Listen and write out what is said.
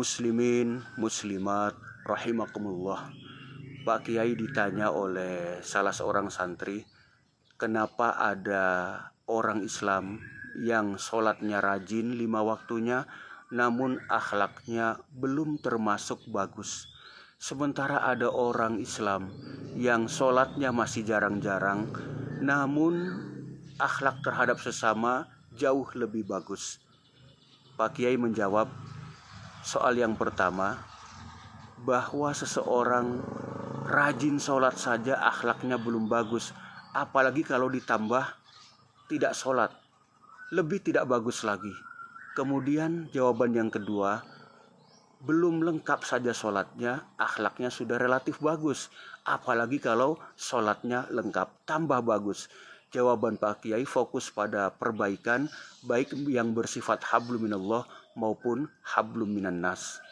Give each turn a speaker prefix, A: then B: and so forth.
A: Muslimin, muslimat, rahimakumullah. Pak Kiai ditanya oleh salah seorang santri, kenapa ada orang Islam yang sholatnya rajin 5 waktunya, namun akhlaknya belum termasuk bagus. Sementara ada orang Islam yang sholatnya masih jarang-jarang, namun akhlak terhadap sesama jauh lebih bagus. Pak Kiai menjawab, soal yang pertama, bahwa seseorang rajin sholat saja akhlaknya belum bagus, apalagi kalau ditambah tidak sholat, lebih tidak bagus lagi. Kemudian jawaban yang kedua, belum lengkap saja sholatnya, akhlaknya sudah relatif bagus, apalagi kalau sholatnya lengkap, tambah bagus. Jawaban Pak Kiai fokus pada perbaikan, baik yang bersifat hablum minallah maupun hablum minan nas.